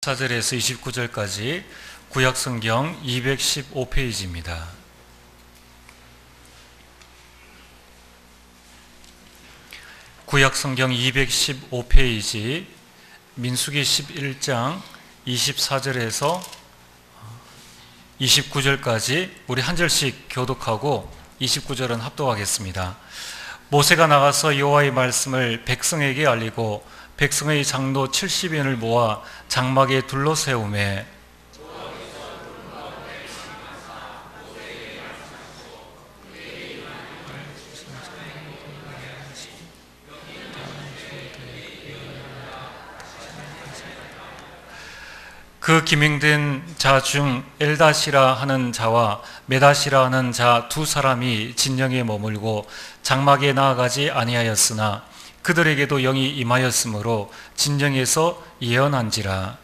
14절에서 29절까지 구약성경 215페이지입니다. 구약성경 215페이지 민수기 11장 24절에서 29절까지 우리 한 절씩 교독하고 29절은 합독하겠습니다. 모세가 나가서 여호와의 말씀을 백성에게 알리고 백성의 장로 70인을 모아 장막에 둘러세우매 그 기명된 자 중 엘다시라 하는 자와 메다시라 하는 자 두 사람이 진영에 머물고 장막에 나아가지 아니하였으나 그들에게도 영이 임하였으므로 진영에서 예언한지라.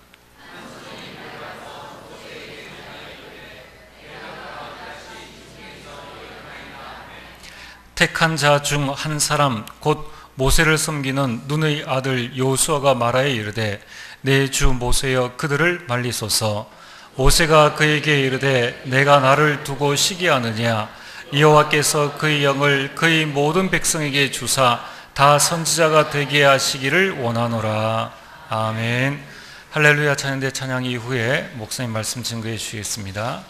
택한 자 중 한 사람 곧 모세를 섬기는 눈의 아들 여호수아가 말하여 이르되 내 주 모세여 그들을 말리소서. 모세가 그에게 이르되 내가 나를 두고 시기하느냐. 여호와께서 그의 영을 그의 모든 백성에게 주사 다 선지자가 되게 하시기를 원하노라. 아멘. 할렐루야. 찬양대 찬양 이후에 목사님 말씀 증거해 주시겠습니다.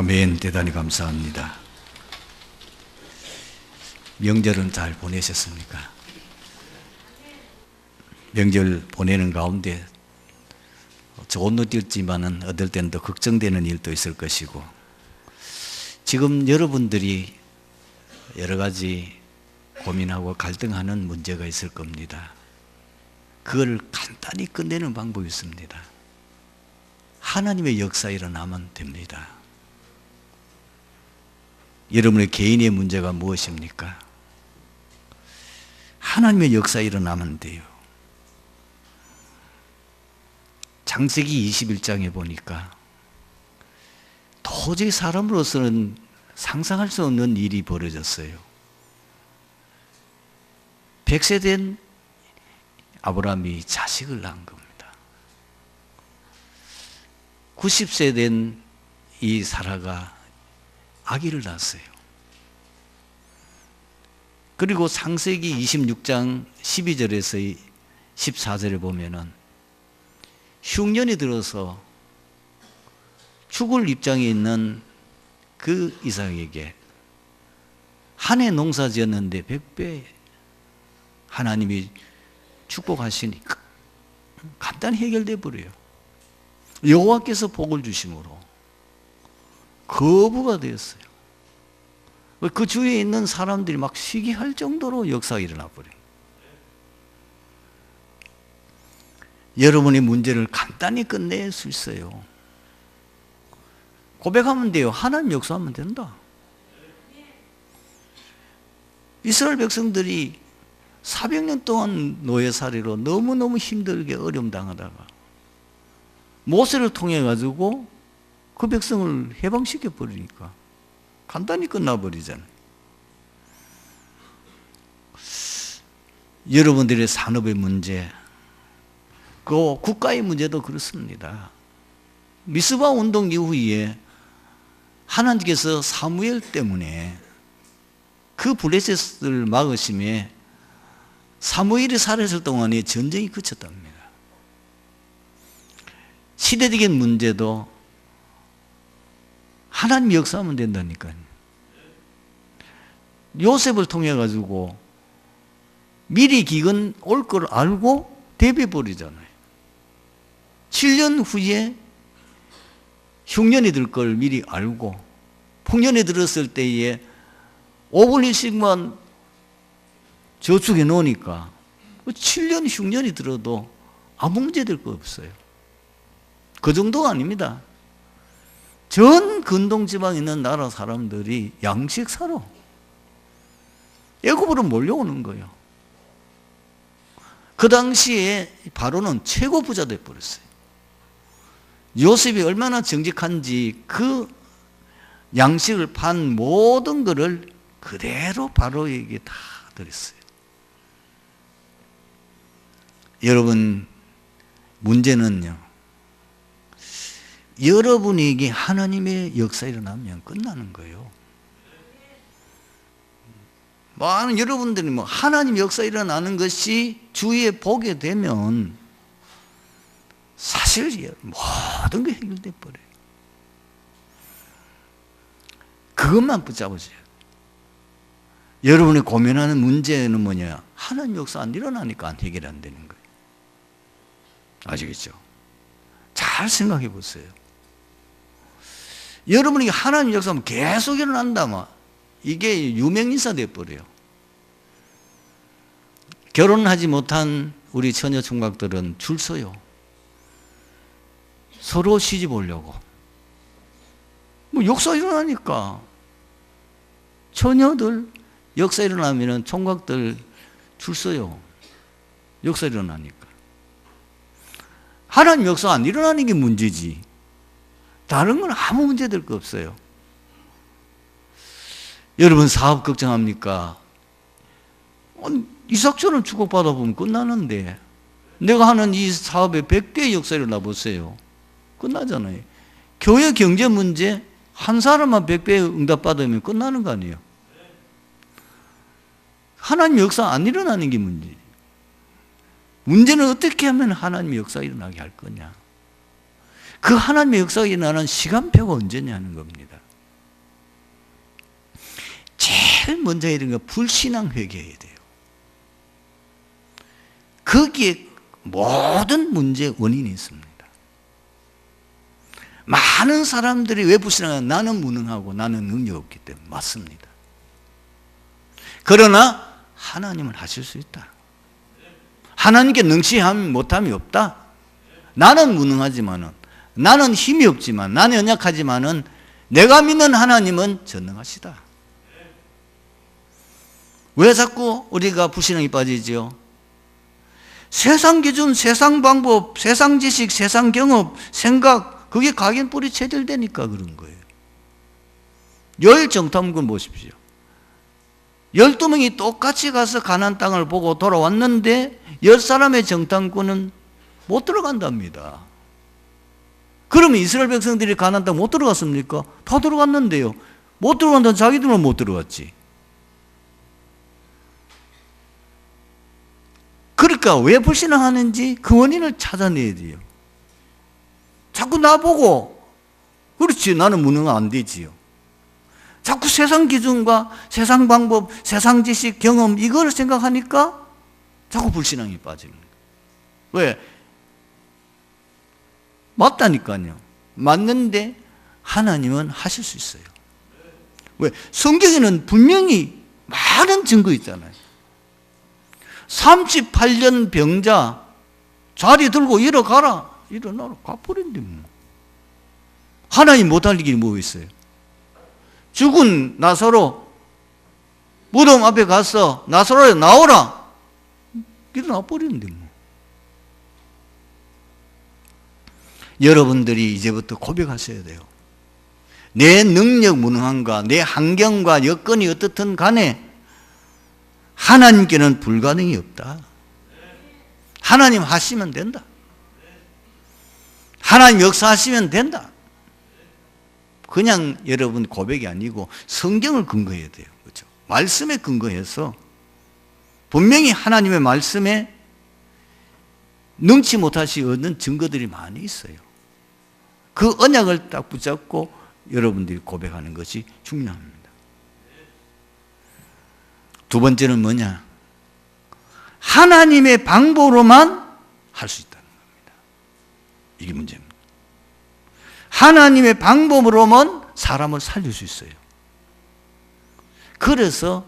아멘. 대단히 감사합니다. 명절은 잘 보내셨습니까? 명절 보내는 가운데 좋은 일도 있지만은 어떨 때는 더 걱정되는 일도 있을 것이고, 지금 여러분들이 여러 가지 고민하고 갈등하는 문제가 있을 겁니다. 그걸 간단히 끝내는 방법이 있습니다. 하나님의 역사 일어나면 됩니다. 여러분의 개인의 문제가 무엇입니까? 하나님의 역사 일어나면 돼요. 창세기 21장에 보니까 도저히 사람으로서는 상상할 수 없는 일이 벌어졌어요. 100세 된 아브라함이 자식을 낳은 겁니다. 90세 된 이 사라가 아기를 낳았어요. 그리고 창세기 26장 12절에서 14절에 보면은 흉년이 들어서 죽을 입장에 있는 그 이삭에게 한 해 농사 지었는데 100배 하나님이 축복하시니까 간단히 해결돼 버려요. 여호와께서 복을 주심으로 거부가 되었어요. 그 주위에 있는 사람들이 막 시기할 정도로 역사가 일어나 버려요. 여러분의 문제를 간단히 끝낼 수 있어요. 고백하면 돼요. 하나님 역사하면 된다. 이스라엘 백성들이 400년 동안 노예살이로 너무너무 힘들게 어려움 당하다가 모세를 통해 가지고 그 백성을 해방시켜 버리니까 간단히 끝나버리잖아요. 여러분들의 산업의 문제, 그 국가의 문제도 그렇습니다. 미스바 운동 이후에 하나님께서 사무엘 때문에 그 블레셋을 막으심에 사무엘이 살았을 동안에 전쟁이 그쳤답니다. 시대적인 문제도 하나님 역사하면 된다니까요. 요셉을 통해 가지고 미리 기근 올 걸 알고 대비해 버리잖아요. 7년 후에 흉년이 들 걸 미리 알고 풍년이 들었을 때에 5분 1씩만 저축해 놓으니까 7년 흉년이 들어도 아무 문제 될 거 없어요. 그 정도가 아닙니다. 전 근동 지방에 있는 나라 사람들이 양식 사러 애굽으로 몰려오는 거예요. 그 당시에 바로는 최고 부자 돼 버렸어요. 요셉이 얼마나 정직한지 그 양식을 판 모든 것을 그대로 바로에게 다 드렸어요. 여러분, 문제는요, 여러분에게 하나님의 역사 일어나면 끝나는 거예요. 많은 여러분들이 하나님 역사 일어나는 것이 주위에 보게 되면 사실 모든 게 해결돼 버려요. 그것만 붙잡으세요. 여러분이 고민하는 문제는 뭐냐? 하나님 역사 안 일어나니까 안 해결 안 되는 거예요. 아시겠죠? 잘 생각해 보세요. 여러분이 하나님 역사하면 계속 일어난다면 이게 유명인사 돼버려요. 결혼하지 못한 우리 처녀 총각들은 줄 서요. 서로 시집 오려고. 역사 일어나니까 처녀들 역사 일어나면 총각들 줄 서요. 역사 일어나니까. 하나님 역사 안 일어나는 게 문제지. 다른 건 아무 문제 될 거 없어요. 여러분 사업 걱정합니까? 이삭처럼 축복받아 보면 끝나는데 내가 하는 이 사업에 100배의 역사 일어나 보세요. 끝나잖아요. 교회 경제 문제 한 사람만 100배 응답받으면 끝나는 거 아니에요. 하나님 역사 안 일어나는 게 문제예요. 문제는 어떻게 하면 하나님의 역사가 일어나게 할 거냐. 그 하나님의 역사가 일어나는 시간표가 언제냐는 겁니다. 제일 먼저 해야 되는 건 불신앙 회개해야 돼요. 거기에 모든 문제의 원인이 있습니다. 많은 사람들이 왜 불신앙하냐? 나는 무능하고 나는 능력 없기 때문에. 맞습니다. 그러나 하나님은 하실 수 있다. 하나님께 능치함 못함이 없다. 나는 무능하지만은, 나는 힘이 없지만, 나는 연약하지만은 내가 믿는 하나님은 전능하시다. 왜 자꾸 우리가 불신앙에 빠지죠? 세상 기준, 세상 방법, 세상 지식, 세상 경험, 생각, 그게 각인뿌리 체질되니까 그런 거예요. 요일 정탐꾼 보십시오. 12명이 똑같이 가서 가나안 땅을 보고 돌아왔는데 10사람의 정탐꾼은 못 들어간답니다. 그러면 이스라엘 백성들이 가나안 땅 못 들어갔습니까? 다 들어갔는데요. 못 들어간다는 자기들은 못 들어갔지. 그러니까 왜 불신앙하는지 그 원인을 찾아내야 돼요. 자꾸 나보고, 그렇지, 나는 무능하면 안 되지요. 자꾸 세상 기준과 세상 방법, 세상 지식, 경험, 이걸 생각하니까 자꾸 불신앙에 빠집니다. 왜? 맞다니까요. 맞는데 하나님은 하실 수 있어요. 왜? 성경에는 분명히 많은 증거 있잖아요. 38년 병자 자리 들고 일어가라. 일어나라. 가버린데 뭐. 하나님 못할 일이 뭐 있어요? 죽은 나사로 무덤 앞에 가서 나사로야 나오라. 일어나 버리는데 뭐. 여러분들이 이제부터 고백하셔야 돼요. 내 능력 무능함과 내 환경과 여건이 어떻든 간에 하나님께는 불가능이 없다. 하나님 하시면 된다. 하나님 역사하시면 된다. 그냥 여러분 고백이 아니고 성경을 근거해야 돼요. 그렇죠? 말씀에 근거해서 분명히 하나님의 말씀에 능치 못하시 얻는 증거들이 많이 있어요. 그 언약을 딱 붙잡고 여러분들이 고백하는 것이 중요합니다. 두 번째는 뭐냐? 하나님의 방법으로만 할 수 있다는 겁니다. 이게 문제입니다. 하나님의 방법으로만 사람을 살릴 수 있어요. 그래서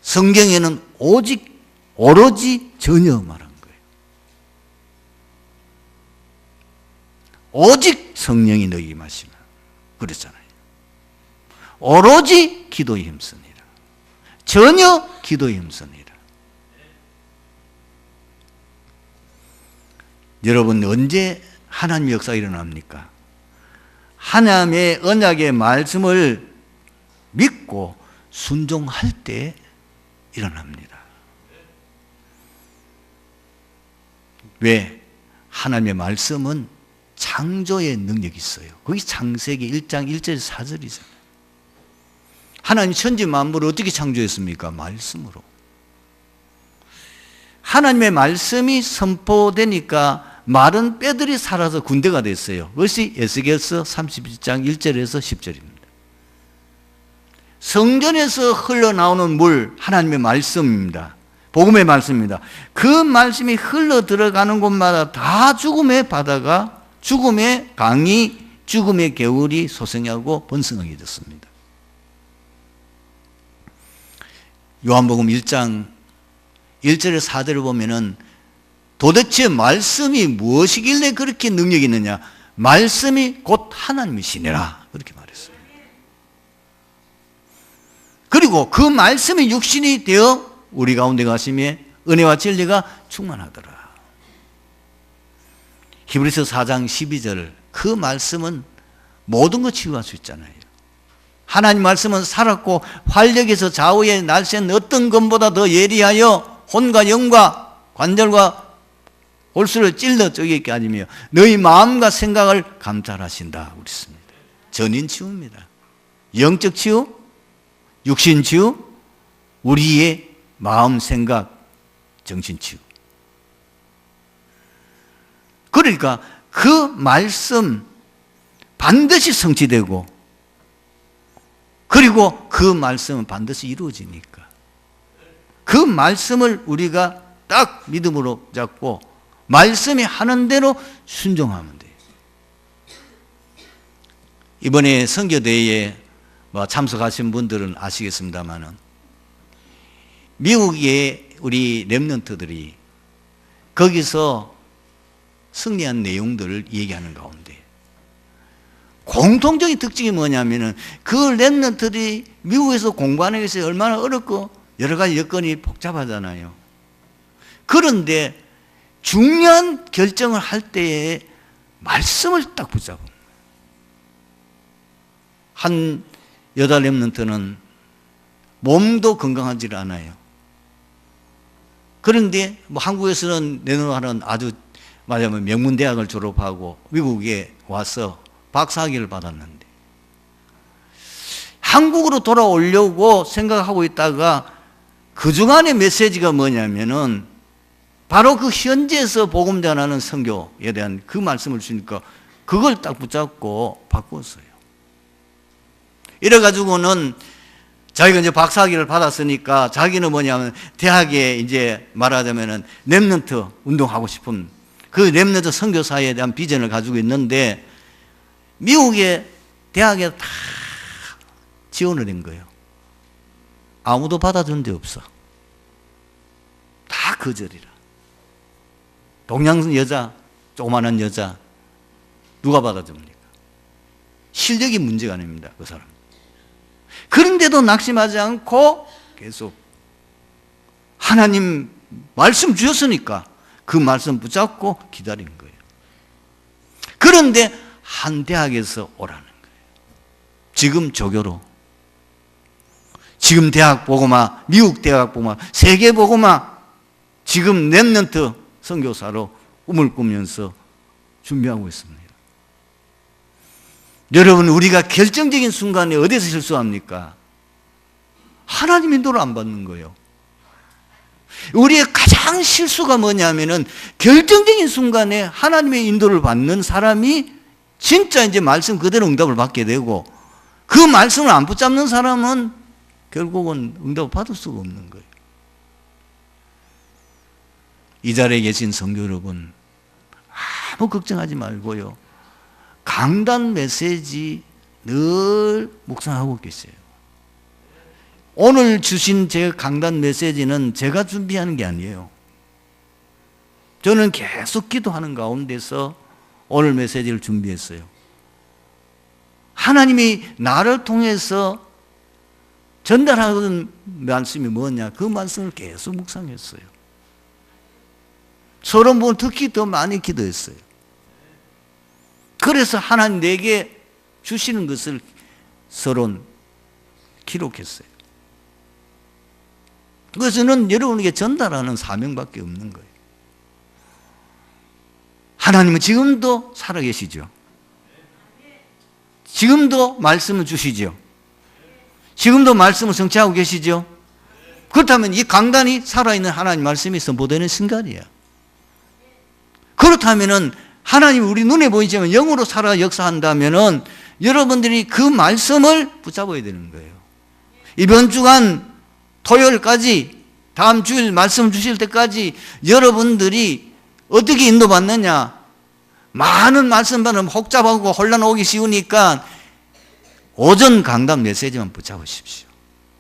성경에는 오로지 전혀 말한 거예요. 오직 성령이 너희 임하시면 그랬잖아요. 오로지 기도에 힘쓰니라. 전혀 기도에 힘쓰니라. 여러분 언제 하나님의 역사가 일어납니까? 하나님의 언약의 말씀을 믿고 순종할 때 일어납니다. 왜? 하나님의 말씀은 창조의 능력이 있어요. 거기 창세기 1장 1절 4절이잖아요. 하나님 천지 만물을 어떻게 창조했습니까? 말씀으로. 하나님의 말씀이 선포되니까 마른 뼈들이 살아서 군대가 됐어요. 그것이 에스겔서 32장 1절에서 10절입니다. 성전에서 흘러나오는 물, 하나님의 말씀입니다. 복음의 말씀입니다. 그 말씀이 흘러 들어가는 곳마다 다 죽음의 바다가, 죽음의 강이, 죽음의 개울이 소생하고 번성하게 됐습니다. 요한복음 1장 1절에 4절을 보면은 도대체 말씀이 무엇이길래 그렇게 능력이 있느냐? 말씀이 곧 하나님이시니라. 그렇게 말했습니다. 그리고 그 말씀이 육신이 되어 우리 가운데 가심에 은혜와 진리가 충만하더라. 히브리서 4장 12절 그 말씀은 모든 것 치유할 수 있잖아요. 하나님 말씀은 살았고 활력에서 좌우의 날쌘 어떤 것보다 더 예리하여 혼과 영과 관절과 골수를 찔러 쪼개게 하며 너희 마음과 생각을 감찰하신다. 그랬습니다. 전인 치유입니다. 영적 치유, 육신 치유, 우리의 마음, 생각, 정신 치유. 그러니까 그 말씀 반드시 성취되고 그리고 그 말씀은 반드시 이루어지니까. 그 말씀을 우리가 딱 믿음으로 잡고 말씀이 하는 대로 순종하면 돼요. 이번에 선교대회에 참석하신 분들은 아시겠습니다만은 미국의 우리 렘넌트들이 거기서 승리한 내용들을 얘기하는 가운데 공통적인 특징이 뭐냐면은 그 렘넌트들이 미국에서 공부하는 것이 얼마나 어렵고 여러 가지 여건이 복잡하잖아요. 그런데 중요한 결정을 할 때에 말씀을 딱 붙잡은 거예요. 한 여자 렘넌트는 몸도 건강하지 않아요. 그런데 한국에서는 내놓으라는 아주 말하자면 명문대학을 졸업하고 미국에 와서 박사학위를 받았는데 한국으로 돌아오려고 생각하고 있다가 그 중간에 메시지가 뭐냐면은 바로 그 현지에서 복음 전하는 선교에 대한 그 말씀을 주니까 그걸 딱 붙잡고 바꿨어요. 이래가지고는 자기가 이제 박사학위를 받았으니까 자기는 뭐냐면 대학에 이제 말하자면은 렘넌트 운동하고 싶은 그 렘넌트 선교사에 대한 비전을 가지고 있는데 미국의 대학에 다 지원을 한 거예요. 아무도 받아준 데 없어. 다 거절이라. 동양 여자, 조그마한 여자 누가 받아줍니까? 실력이 문제가 아닙니다. 그 사람. 그런데도 낙심하지 않고 계속 하나님 말씀 주셨으니까 그 말씀 붙잡고 기다린 거예요. 그런데 한 대학에서 오라는 거예요. 지금 조교로. 지금 대학 보고마, 미국 대학 보고마, 세계 보고마, 지금 렘넌트 선교사로 꿈을 꾸면서 준비하고 있습니다. 여러분, 우리가 결정적인 순간에 어디서 실수합니까? 하나님 인도를 안 받는 거예요. 우리의 가장 실수가 뭐냐면은 결정적인 순간에 하나님의 인도를 받는 사람이 진짜 이제 말씀 그대로 응답을 받게 되고 그 말씀을 안 붙잡는 사람은 결국은 응답을 받을 수가 없는 거예요. 이 자리에 계신 성도 여러분, 아무 걱정하지 말고요. 강단 메시지 늘 묵상하고 계세요. 오늘 주신 제 강단 메시지는 제가 준비하는 게 아니에요. 저는 계속 기도하는 가운데서 오늘 메시지를 준비했어요. 하나님이 나를 통해서 전달하는 말씀이 뭐냐? 그 말씀을 계속 묵상했어요. 서론 특히 더 많이 기도했어요. 그래서 하나님 내게 주시는 것을 서론 기록했어요. 그것은 여러분에게 전달하는 사명밖에 없는 거예요. 하나님은 지금도 살아계시죠. 지금도 말씀을 주시죠. 지금도 말씀을 성취하고 계시죠. 그렇다면 이 강단이 살아있는 하나님 말씀이 선포되는 순간이야. 그렇다면은 하나님이 우리 눈에 보이지만 영으로 살아 역사한다면은 여러분들이 그 말씀을 붙잡아야 되는 거예요. 이번 주간 토요일까지 다음 주일 말씀 주실 때까지 여러분들이 어떻게 인도받느냐? 많은 말씀 받으면 복잡하고 혼란 오기 쉬우니까 오전 강단 메시지만 붙잡으십시오.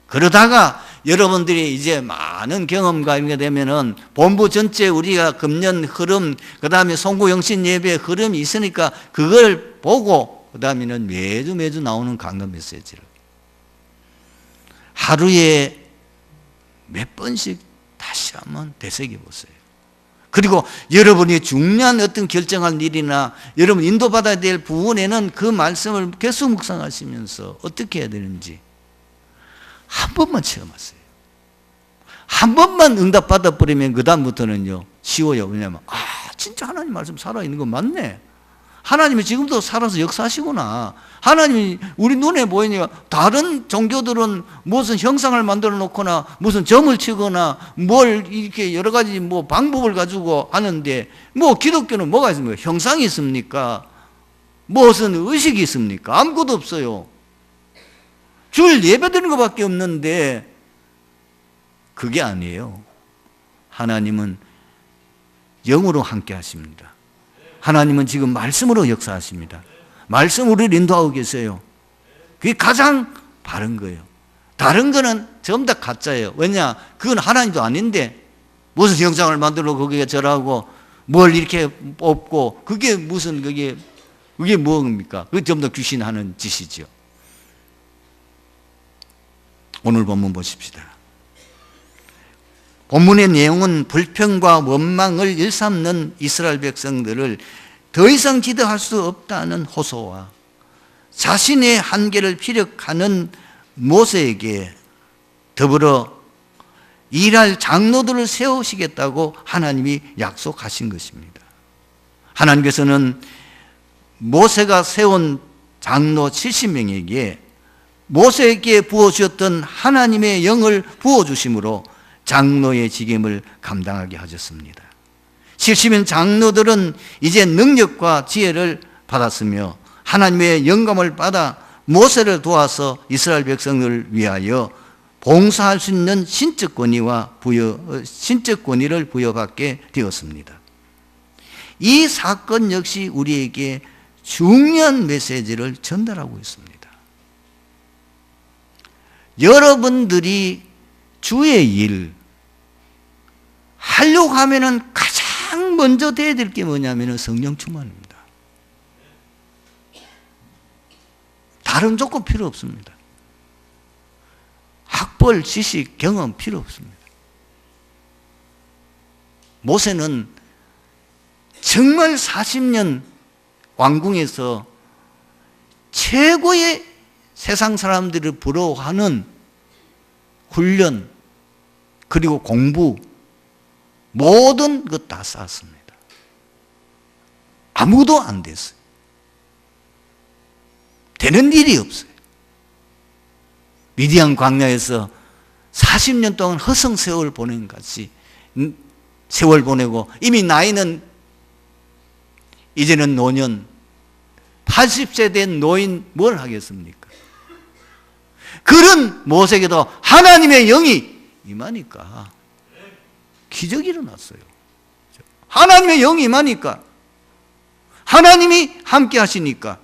그러다가 여러분들이 이제 많은 경험과 이게 되면은 본부 전체 우리가 금년 흐름, 그 다음에 송구영신 예배 흐름이 있으니까 그걸 보고 그 다음에는 매주 나오는 강단 메시지를 하루에 몇 번씩 다시 한번 되새겨 보세요. 그리고 여러분이 중요한 어떤 결정할 일이나 여러분 인도받아야 될 부분에는 그 말씀을 계속 묵상하시면서 어떻게 해야 되는지 한 번만 체험하세요. 한 번만 응답받아 버리면 그 다음부터는요 쉬워요. 왜냐하면 진짜 하나님 말씀 살아있는 거 맞네. 하나님이 지금도 살아서 역사하시구나. 하나님이 우리 눈에 보이니까 다른 종교들은 무슨 형상을 만들어 놓거나 무슨 점을 치거나 뭘 이렇게 여러 가지 방법을 가지고 하는데 기독교는 뭐가 있습니까? 형상이 있습니까? 무슨 의식이 있습니까? 아무것도 없어요. 주일 예배드리는 것밖에 없는데 그게 아니에요. 하나님은 영으로 함께 하십니다. 하나님은 지금 말씀으로 역사하십니다. 말씀 우리를 인도하고 계세요. 그게 가장 바른 거예요. 다른 거는 전부 다 가짜예요. 왜냐? 그건 하나님도 아닌데 무슨 형상을 만들어 거기에 절하고 뭘 이렇게 뽑고 그게 무슨 그게 뭡니까? 그게 전부 다 귀신 하는 짓이죠. 오늘 본문 보십시다. 본문의 내용은 불평과 원망을 일삼는 이스라엘 백성들을 더 이상 지도할 수 없다는 호소와 자신의 한계를 피력하는 모세에게 더불어 일할 장로들을 세우시겠다고 하나님이 약속하신 것입니다. 하나님께서는 모세가 세운 장로 70명에게 모세에게 부어주셨던 하나님의 영을 부어주심으로 장로의 직임을 감당하게 하셨습니다. 70명 장로들은 이제 능력과 지혜를 받았으며 하나님의 영감을 받아 모세를 도와서 이스라엘 백성을 위하여 봉사할 수 있는 신적 권위를 부여받게 되었습니다. 이 사건 역시 우리에게 중요한 메시지를 전달하고 있습니다. 여러분들이 주의 일 하려고 하면은 가장 먼저 돼야 될 게 뭐냐면은 성령 충만입니다. 다른 조건 필요 없습니다. 학벌, 지식, 경험 필요 없습니다. 모세는 정말 40년 왕궁에서 최고의 세상 사람들을 부러워하는 훈련 그리고 공부 모든 것 다 쌓았습니다. 아무도 안 됐어요. 되는 일이 없어요. 미디안 광야에서 40년 동안 허송세월 보낸 같이 세월 보내고 이미 나이는 이제는 노년 80세 된 노인 뭘 하겠습니까? 그런 모세에게도 하나님의 영이 임하니까 기적이 일어났어요. 하나님의 영이 임하니까 하나님이 함께 하시니까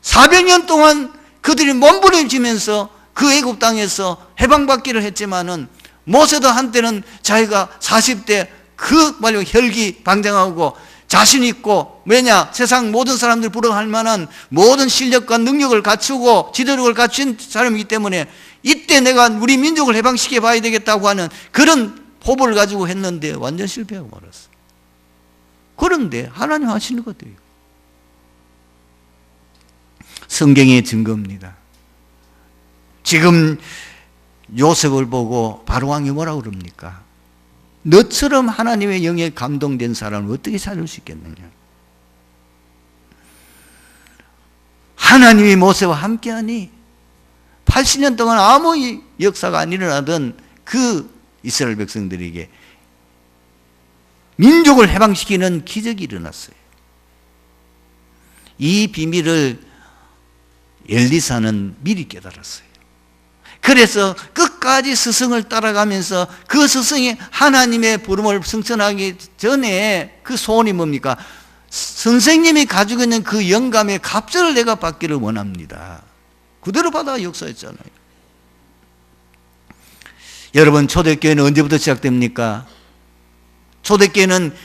400년 동안 그들이 몸부림치면서 그 애굽 땅에서 해방받기를 했지만은 모세도 한때는 자기가 40대 그 말로 혈기방장하고 자신 있고 왜냐 세상 모든 사람들 부러워할 만한 모든 실력과 능력을 갖추고 지도력을 갖춘 사람이기 때문에 이때 내가 우리 민족을 해방시켜 봐야 되겠다고 하는 그런 포부를 가지고 했는데 완전 실패하고 말았어. 그런데 하나님 하시는 것들이에요. 성경의 증거입니다. 지금 요셉을 보고 바로왕이 뭐라고 그럽니까? 너처럼 하나님의 영에 감동된 사람을 어떻게 찾을 수 있겠느냐? 하나님이 모세와 함께하니 80년 동안 아무 역사가 안 일어나던 그 이스라엘 백성들에게 민족을 해방시키는 기적이 일어났어요. 이 비밀을 엘리사는 미리 깨달았어요. 그래서 끝까지 스승을 따라가면서 그 스승이 하나님의 부름을 승천하기 전에 그 소원이 뭡니까? 선생님이 가지고 있는 그 영감의 갑절을 내가 받기를 원합니다. 그대로 받아 역사했잖아요. 여러분 초대교회는 언제부터 시작됩니까? 초대교회는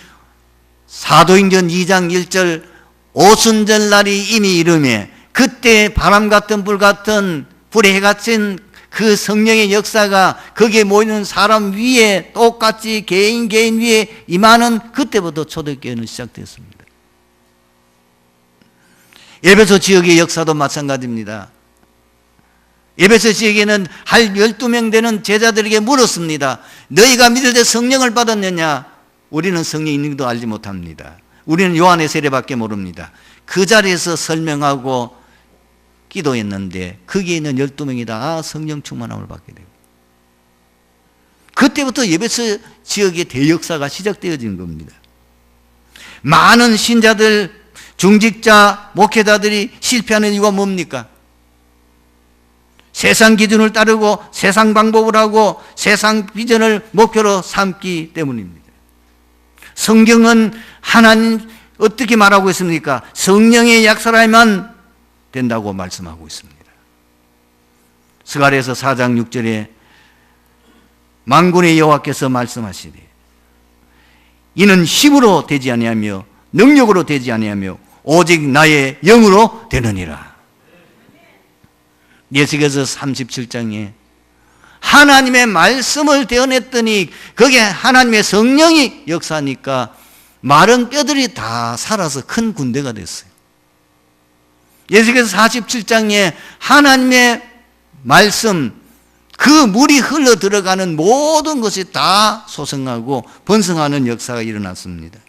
사도행전 2장 1절 오순절 날이 이미 이르매 그때 바람 같은 불 같은 불에 해같은 그 성령의 역사가 거기에 모이는 사람 위에 똑같이 개인 위에 임하는 그때부터 초대교회는 시작됐습니다. 에베소 지역의 역사도 마찬가지입니다. 에베소 지역에는 할 12명 되는 제자들에게 물었습니다. 너희가 믿을 때 성령을 받았느냐? 우리는 성령 있는지도 알지 못합니다. 우리는 요한의 세례밖에 모릅니다. 그 자리에서 설명하고 기도했는데 거기에 있는 12명이 다 성령 충만함을 받게 되고 그때부터 에베소 지역의 대역사가 시작되어진 겁니다. 많은 신자들, 중직자, 목회자들이 실패하는 이유가 뭡니까? 세상 기준을 따르고 세상 방법을 하고 세상 비전을 목표로 삼기 때문입니다. 성경은 하나님 어떻게 말하고 있습니까? 성령의 약사라야만 된다고 말씀하고 있습니다. 스가랴서 4장 6절에 만군의 여호와께서 말씀하시되 이는 힘으로 되지 아니하며 능력으로 되지 아니하며 오직 나의 영으로 되느니라. 예수께서 37장에 하나님의 말씀을 대언했더니 거기에 하나님의 성령이 역사하니까 마른 뼈들이 다 살아서 큰 군대가 됐어요. 예수께서 47장에 하나님의 말씀, 그 물이 흘러 들어가는 모든 것이 다 소생하고 번성하는 역사가 일어났습니다.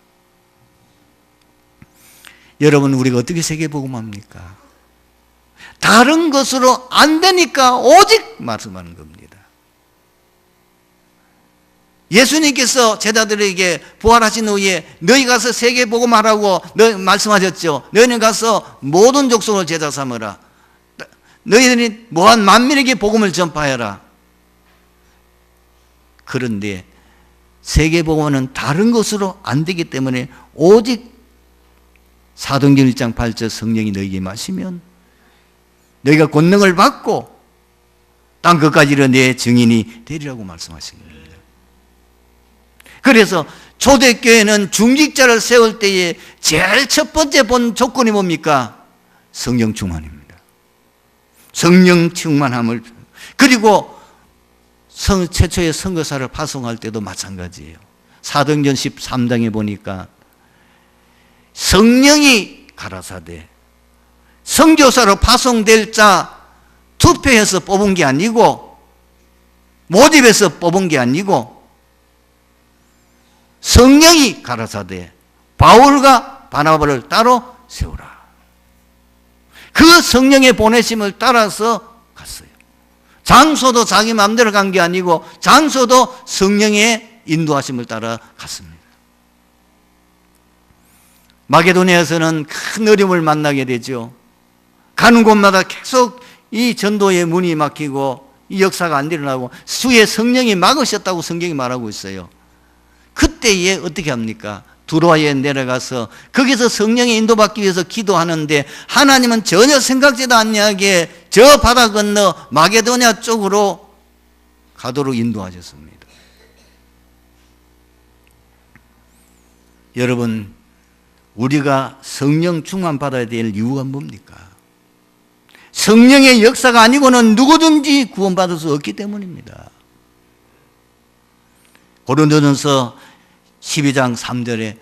여러분, 우리가 어떻게 세계복음합니까? 다른 것으로 안 되니까 오직 말씀하는 겁니다. 예수님께서 제자들에게 부활하신 후에 너희 가서 세계복음하라고 말씀하셨죠. 너희는 가서 모든 족속을 제자 삼으라. 너희들이 무한 만민에게 복음을 전파하라. 그런데 세계복음은 다른 것으로 안 되기 때문에 오직 사도행전 1장 8절 성령이 너희에게 마시면 너희가 권능을 받고 땅 끝까지 이르러 내 증인이 되리라고 말씀하신 겁니다. 그래서 초대교회는 중직자를 세울 때에 제일 첫 번째 본 조건이 뭡니까? 성령 충만입니다. 성령 충만함을, 그리고 최초의 선교사를 파송할 때도 마찬가지예요. 사도행전 13장에 보니까 성령이 가라사대 선교사로 파송될 자 투표해서 뽑은 게 아니고 모집해서 뽑은 게 아니고 성령이 가라사대 바울과 바나바를 따로 세우라. 그 성령의 보내심을 따라서 갔어요. 장소도 자기 마음대로 간 게 아니고 장소도 성령의 인도하심을 따라 갔습니다. 마게도니아에서는 큰 어려움을 만나게 되죠. 가는 곳마다 계속 이 전도의 문이 막히고 이 역사가 안 일어나고 수의 성령이 막으셨다고 성경이 말하고 있어요. 그때에 어떻게 합니까? 두로아에 내려가서 거기서 성령의 인도받기 위해서 기도하는데 하나님은 전혀 생각지도 않냐게 저 바다 건너 마게도냐 쪽으로 가도록 인도하셨습니다. 여러분, 우리가 성령 충만 받아야 될 이유가 뭡니까? 성령의 역사가 아니고는 누구든지 구원받을 수 없기 때문입니다. 고린도전서 12장 3절에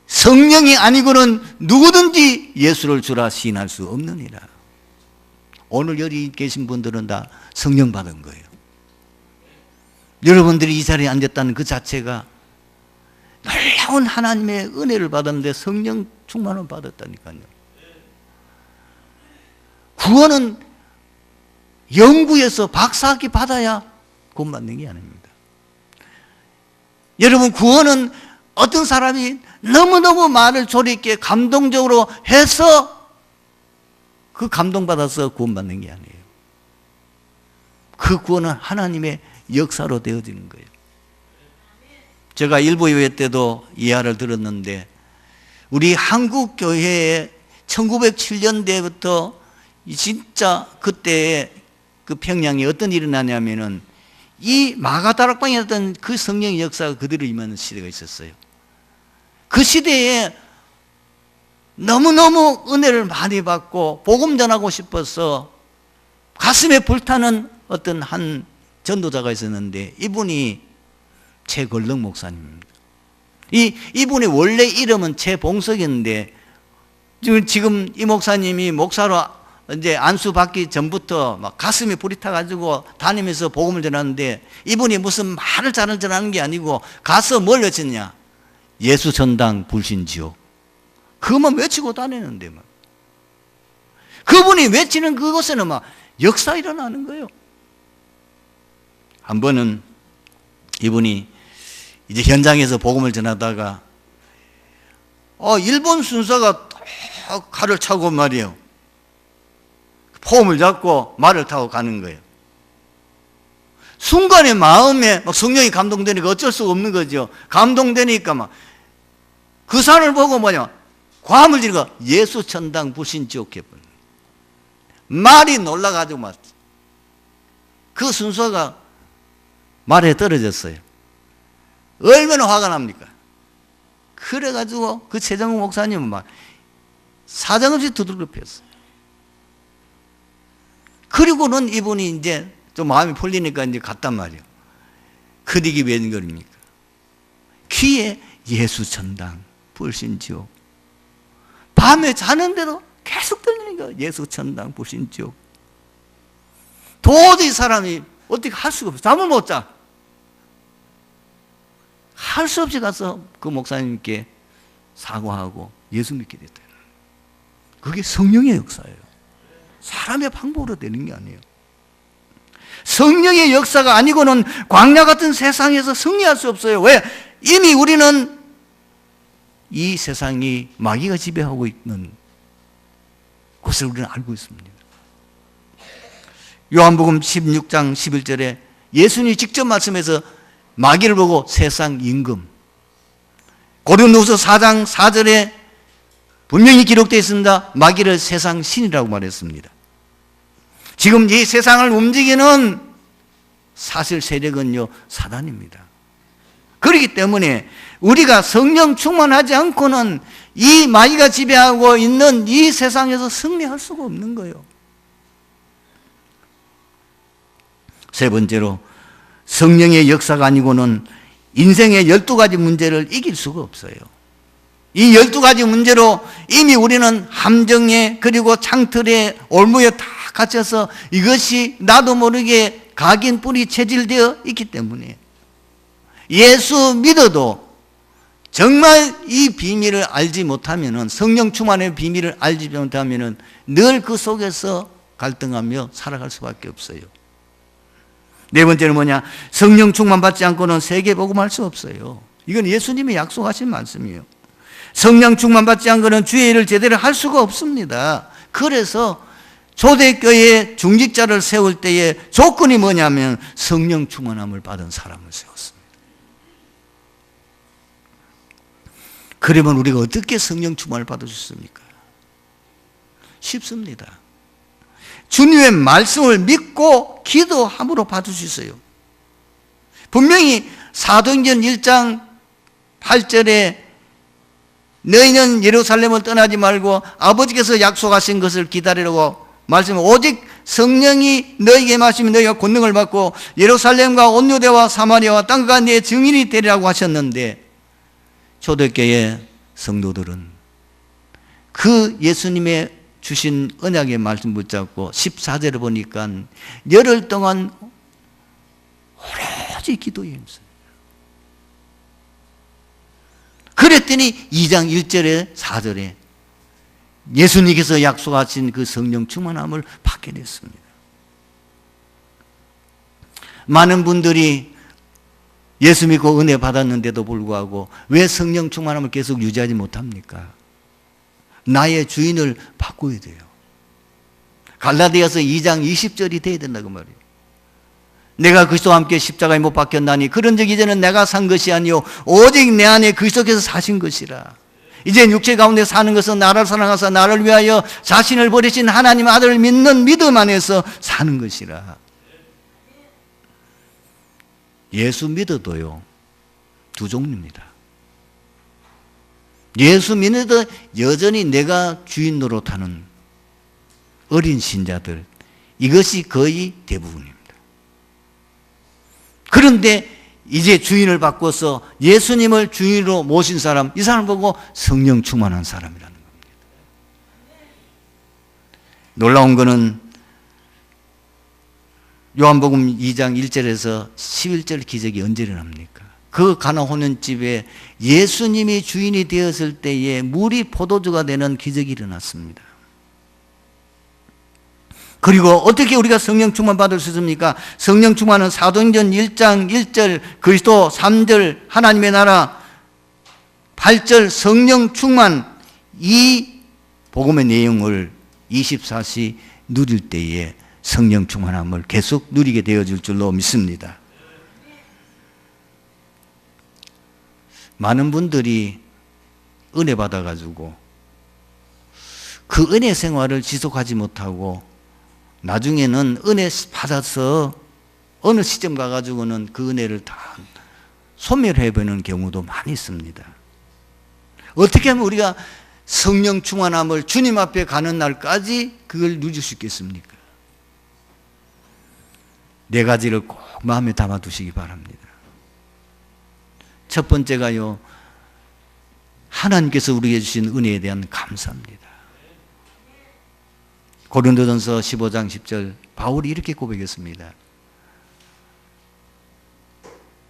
성령이 아니고는 누구든지 예수를 주라 시인할 수 없느니라. 오늘 여기 계신 분들은 다 성령 받은 거예요. 여러분들이 이 자리에 앉았다는 그 자체가 놀라운 하나님의 은혜를 받았는데 성령 충만을 받았다니까요. 구원은 영구에서 박사학위 받아야 구원받는 게 아닙니다. 여러분, 구원은 어떤 사람이 너무너무 말을 조리 있게 감동적으로 해서 그 감동받아서 구원받는 게 아니에요. 그 구원은 하나님의 역사로 되어지는 거예요. 제가 일부 예배 때도 이야기를 들었는데 우리 한국 교회에 1907년대부터 진짜 그때의 그 평양에 어떤 일이 나냐면은 이 마가다락방이었던 그 성령의 역사가 그대로 임하는 시대가 있었어요. 그 시대에 너무너무 은혜를 많이 받고 복음 전하고 싶어서 가슴에 불타는 어떤 한 전도자가 있었는데 이분이 최걸렁 목사님입니다. 이분의 원래 이름은 최봉석이었는데 지금 이 목사님이 목사로 이제 안수 받기 전부터 막 가슴에 불이 타가지고 다니면서 복음을 전하는데 이분이 무슨 말을 잘 전하는 게 아니고 가서 뭘 외쳤냐? 예수 전당 불신지옥. 그것만 외치고 다니는데 막. 그분이 외치는 그곳에는 막 역사 일어나는 거예요. 한 번은 이분이 이제 현장에서 복음을 전하다가 일본 순사가 칼을 차고 말이에요. 폼을 잡고 말을 타고 가는 거예요. 순간에 마음에 막 성령이 감동되니까 어쩔 수가 없는 거죠. 감동되니까 막 그 산을 보고 뭐냐, 과음을 지르고 예수 천당 불신지옥 해버린 말이 놀라가지고 막 그 순서가 말에 떨어졌어요. 얼마나 화가 납니까? 그래가지고 그 최정우 목사님은 막 사정없이 두들겨 폈어요. 그리고는 이분이 이제 좀 마음이 풀리니까 이제 갔단 말이에요. 그 뒤기 웬걸입니까? 귀에 예수 천당 불신지옥. 밤에 자는데도 계속 들리니까 예수 천당 불신지옥. 도저히 사람이 어떻게 할 수가 없어요. 잠을 못 자. 할 수 없이 가서 그 목사님께 사과하고 예수 믿게 됐다. 그게 성령의 역사예요. 사람의 방법으로 되는 게 아니에요. 성령의 역사가 아니고는 광야 같은 세상에서 승리할 수 없어요. 왜? 이미 우리는 이 세상이 마귀가 지배하고 있는 것을 우리는 알고 있습니다. 요한복음 16장 11절에 예수님이 직접 말씀해서 마귀를 보고 세상 임금, 고린도후서 4장 4절에 분명히 기록되어 있습니다. 마귀를 세상 신이라고 말했습니다. 지금 이 세상을 움직이는 사실 세력은요, 사단입니다. 그렇기 때문에 우리가 성령 충만하지 않고는 이 마귀가 지배하고 있는 이 세상에서 승리할 수가 없는 거예요. 세 번째로, 성령의 역사가 아니고는 인생의 12가지 문제를 이길 수가 없어요. 이 12가지 문제로 이미 우리는 함정에, 그리고 창틀에, 올무에 다 갇혀서 이것이 나도 모르게 각인 뿌리 체질되어 있기 때문에 예수 믿어도 정말 이 비밀을 알지 못하면은, 성령 충만의 비밀을 알지 못하면은 늘 그 속에서 갈등하며 살아갈 수밖에 없어요. 네 번째는 뭐냐? 성령 충만 받지 않고는 세계 복음할 수 없어요. 이건 예수님이 약속하신 말씀이에요. 성령 충만 받지 않고는 주의 일을 제대로 할 수가 없습니다. 그래서 초대교회 중직자를 세울 때의 조건이 뭐냐면 성령 충만함을 받은 사람을 세웠습니다. 그러면 우리가 어떻게 성령 충만을 받을 수 있습니까? 쉽습니다. 주님의 말씀을 믿고 기도함으로 받을 수 있어요. 분명히 사도행전 1장 8절에 너희는 예루살렘을 떠나지 말고 아버지께서 약속하신 것을 기다리라고 말씀을, 오직 성령이 너희에게 마시면 너희가 권능을 받고 예루살렘과 온 유대와 사마리아와 땅과 내 증인이 되리라고 하셨는데, 초대교회 성도들은 그 예수님의 주신 언약의 말씀 붙잡고 14절을 보니까 열흘 동안 오로지 기도에 힘써요. 그랬더니 2장 1절에 4절에 예수님께서 약속하신 그 성령 충만함을 받게 됐습니다. 많은 분들이 예수 믿고 은혜 받았는데도 불구하고 왜 성령 충만함을 계속 유지하지 못합니까? 나의 주인을 바꿔야 돼요. 갈라디아서 2장 20절이 돼야 된다고 말이에요. 내가 그리스도와 함께 십자가에 못 박혔나니 그런 적 이제는 내가 산 것이 아니요 오직 내 안에 그리스도께서 사신 것이라. 이제 육체 가운데 사는 것은 나를 사랑하사 나를 위하여 자신을 버리신 하나님 아들을 믿는 믿음 안에서 사는 것이라. 예수 믿어도요, 두 종류입니다. 예수 믿어도 여전히 내가 주인 노릇하는 어린 신자들, 이것이 거의 대부분입니다. 그런데 이제 주인을 바꿔서 예수님을 주인으로 모신 사람, 이 사람 보고 성령 충만한 사람이라는 겁니다. 놀라운 것은 요한복음 2장 1절에서 11절 기적이 언제 일어납니까? 그 가나 혼인집에 예수님이 주인이 되었을 때에 물이 포도주가 되는 기적이 일어났습니다. 그리고 어떻게 우리가 성령 충만 받을 수 있습니까? 성령 충만은 사도행전 1장 1절, 그리스도 3절, 하나님의 나라 8절 성령 충만, 이 복음의 내용을 24시 누릴 때에 성령 충만함을 계속 누리게 되어질 줄로 믿습니다. 많은 분들이 은혜 받아가지고 그 은혜 생활을 지속하지 못하고 나중에는 은혜 받아서 어느 시점 가가지고는 그 은혜를 다 소멸해버리는 경우도 많이 있습니다. 어떻게 하면 우리가 성령 충만함을 주님 앞에 가는 날까지 그걸 누릴 수 있겠습니까? 네 가지를 꼭 마음에 담아두시기 바랍니다. 첫 번째가요, 하나님께서 우리에게 주신 은혜에 대한 감사입니다. 고린도전서 15장 10절 바울이 이렇게 고백했습니다.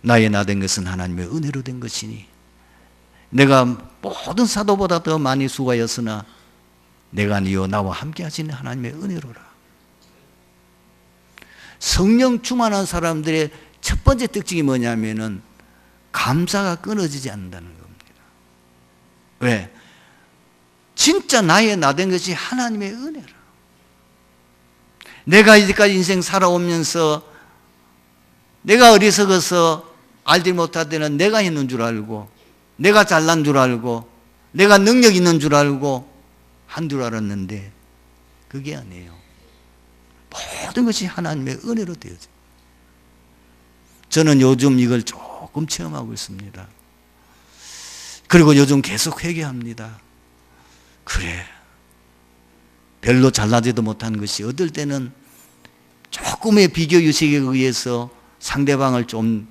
나의 나 된 것은 하나님의 은혜로 된 것이니 내가 모든 사도보다 더 많이 수고하였으나 내가 아니요 나와 함께 하시는 하나님의 은혜로라. 성령 충만한 사람들의 첫 번째 특징이 뭐냐면은 감사가 끊어지지 않는다는 겁니다. 왜? 진짜 나의 나 된 것이 하나님의 은혜라. 내가 이제까지 인생 살아오면서 내가 어리석어서 알지 못할 때는 내가 했는 줄 알고 내가 잘난 줄 알고 내가 능력 있는 줄 알고 한 줄 알았는데 그게 아니에요. 모든 것이 하나님의 은혜로 되어져요. 저는 요즘 이걸 조금 체험하고 있습니다. 그리고 요즘 계속 회개합니다. 그래, 별로 잘나지도 못한 것이 어떨 때는 조금의 비교 의식에 의해서 상대방을 좀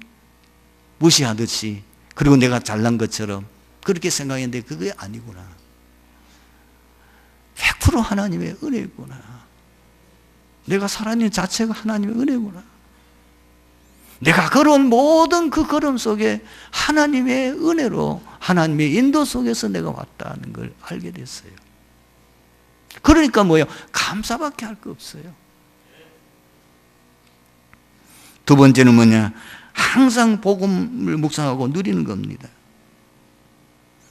무시하듯이, 그리고 내가 잘난 것처럼 그렇게 생각했는데 그게 아니구나. 100% 하나님의 은혜구나. 내가 살아있는 자체가 하나님의 은혜구나. 내가 걸어온 모든 그 걸음 속에 하나님의 은혜로, 하나님의 인도 속에서 내가 왔다는 걸 알게 됐어요. 그러니까 뭐예요? 감사밖에 할 거 없어요. 두 번째는 뭐냐? 항상 복음을 묵상하고 누리는 겁니다.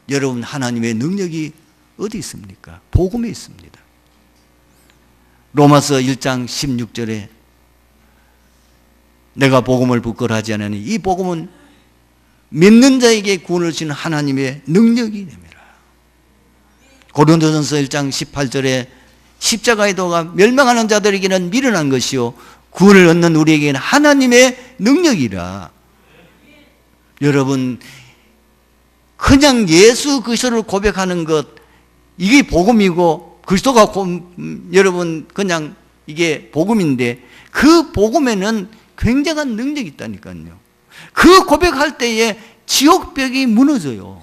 여러분, 하나님의 능력이 어디 있습니까? 복음에 있습니다. 로마서 1장 16절에 내가 복음을 부끄러워하지 않으니 이 복음은 믿는 자에게 구원을 주시는 하나님의 능력이 됩니다. 고린도전서 1장 18절에 십자가의 도가 멸망하는 자들에게는 미련한 것이요 구원을 얻는 우리에게는 하나님의 능력이라. 여러분, 그냥 예수 그리스도를 고백하는 것, 이게 복음이고 그리스도가 여러분 그냥 이게 복음인데, 그 복음에는 굉장한 능력이 있다니까요. 그 고백할 때에 지옥벽이 무너져요.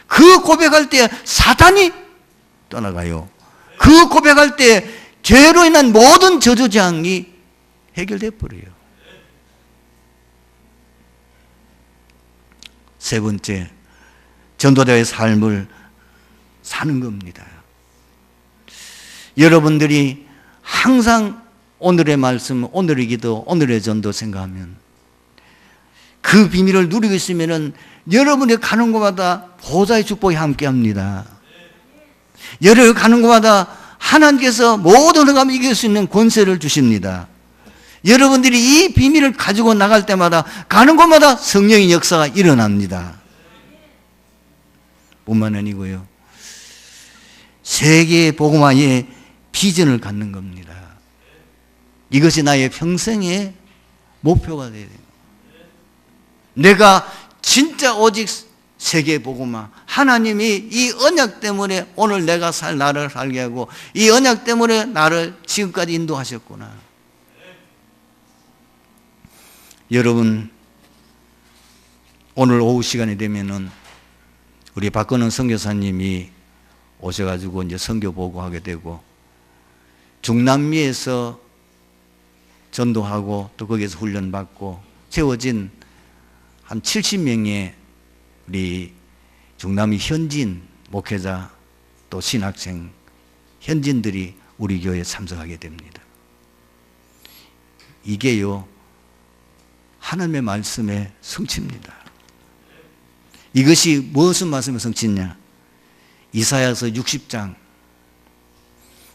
그 고백할 때 사탄이 떠나가요. 그 고백할 때 죄로 인한 모든 저주장이 해결돼 버려요. 세 번째, 전도자의 삶을 사는 겁니다. 여러분들이 항상 오늘의 말씀, 오늘의 기도, 오늘의 전도 생각하면 그 비밀을 누리고 있으면 여러분이 가는 곳마다 보좌의 축복이 함께합니다. 여러분이 가는 곳마다 하나님께서 모든 흑암을 이길 수 있는 권세를 주십니다. 여러분들이 이 비밀을 가지고 나갈 때마다 가는 곳마다 성령의 역사가 일어납니다. 뿐만 아니고요, 세계 복음화의 비전을 갖는 겁니다. 이것이 나의 평생의 목표가 되어야 됩니다. 내가 진짜 오직 세계 복음화, 하나님이 이 언약 때문에 오늘 내가 살 나를 살게 하고 이 언약 때문에 나를 지금까지 인도하셨구나. 여러분, 오늘 오후 시간이 되면은 우리 박건원 선교사님이 오셔가지고 이제 선교 보고하게 되고, 중남미에서 전도하고 또 거기에서 훈련받고 채워진 한 70명의 우리 중남미 현지인 목회자 또 신학생 현지인들이 우리 교회에 참석하게 됩니다. 이게요, 하나님의 말씀의 성취입니다. 이것이 무슨 말씀의 성취냐? 이사야서 60장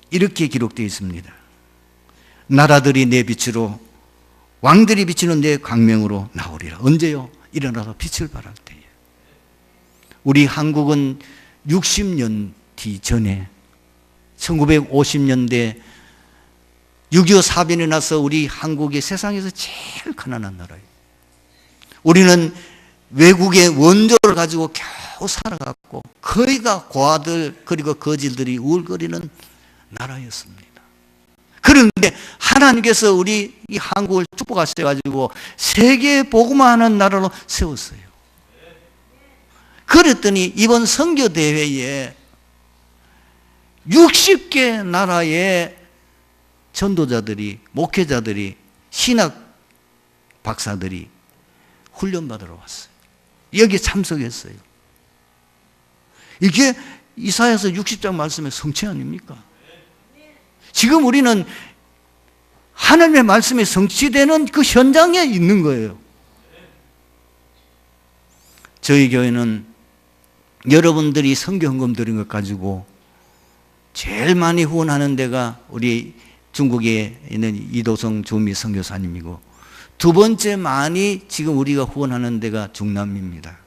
이렇게 기록되어 있습니다. 나라들이 내 빛으로, 왕들이 비치는 내 광명으로 나오리라. 언제요? 일어나서 빛을 발할 때에. 우리 한국은 60년 뒤 전에 1950년대 6.25 사변이 나서 우리 한국이 세상에서 제일 가난한 나라예요. 우리는 외국의 원조를 가지고 겨우 살아갔고 거의가 고아들 그리고 거질들이 우울거리는 나라였습니다. 그런데 하나님께서 우리 이 한국을 축복하셔가지고 세계 복음화하는 나라로 세웠어요. 그랬더니 이번 선교대회에 60개 나라의 전도자들이, 목회자들이, 신학 박사들이 훈련받으러 왔어요. 여기 참석했어요. 이게 이사야서 60장 말씀의 성취 아닙니까? 지금 우리는 하나님의 말씀이 성취되는 그 현장에 있는 거예요. 저희 교회는 여러분들이 선교 헌금 드린 것 가지고 제일 많이 후원하는 데가 우리 중국에 있는 이도성 주미 선교사님이고, 두 번째 많이 지금 우리가 후원하는 데가 중남미입니다.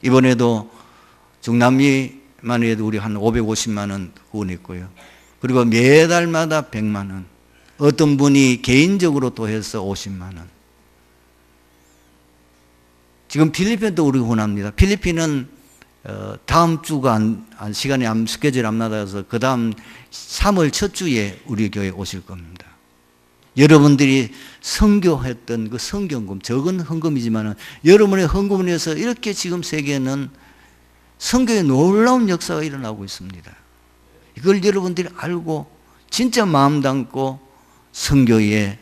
이번에도 중남미만 해도 우리 한 550만 원 후원했고요. 그리고 매달마다 100만 원, 어떤 분이 개인적으로 또 해서 50만 원. 지금 필리핀도 우리 후원합니다. 필리핀은 다음 주가 시간이 스케줄이 안 맞아서 그 다음 3월 첫 주에 우리 교회에 오실 겁니다. 여러분들이 선교했던 그 선교헌금, 적은 헌금이지만 여러분의 헌금을 해서 이렇게 지금 세계는 선교의 놀라운 역사가 일어나고 있습니다. 이걸 여러분들이 알고 진짜 마음 담고 선교에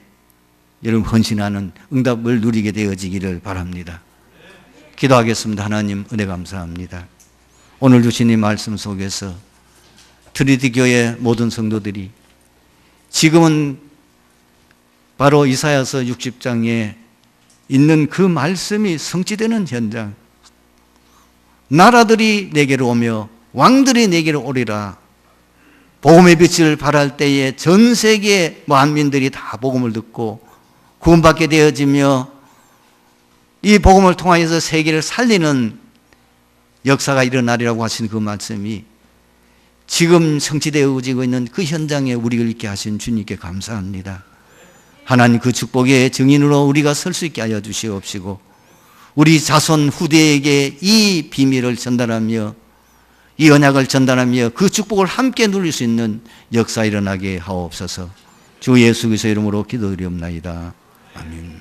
여러분 헌신하는 응답을 누리게 되어지기를 바랍니다. 기도하겠습니다. 하나님 은혜 감사합니다. 오늘 주신 이 말씀 속에서 트리티 교회 모든 성도들이 지금은 바로 이사야서 60장에 있는 그 말씀이 성취되는 현장, 나라들이 내게로 오며 왕들이 내게로 오리라. 복음의 빛을 발할 때에 전 세계 만민들이 다 복음을 듣고 구원받게 되어지며 이 복음을 통하여서 세계를 살리는 역사가 일어나리라고 하신 그 말씀이 지금 성취되어지고 있는 그 현장에 우리를 있게 하신 주님께 감사합니다. 하나님 그 축복의 증인으로 우리가 설 수 있게 하여 주시옵시고 우리 자손 후대에게 이 비밀을 전달하며 이 언약을 전달하며 그 축복을 함께 누릴 수 있는 역사 일어나게 하옵소서. 주 예수 그리스도의 이름으로 기도드리옵나이다. 아멘.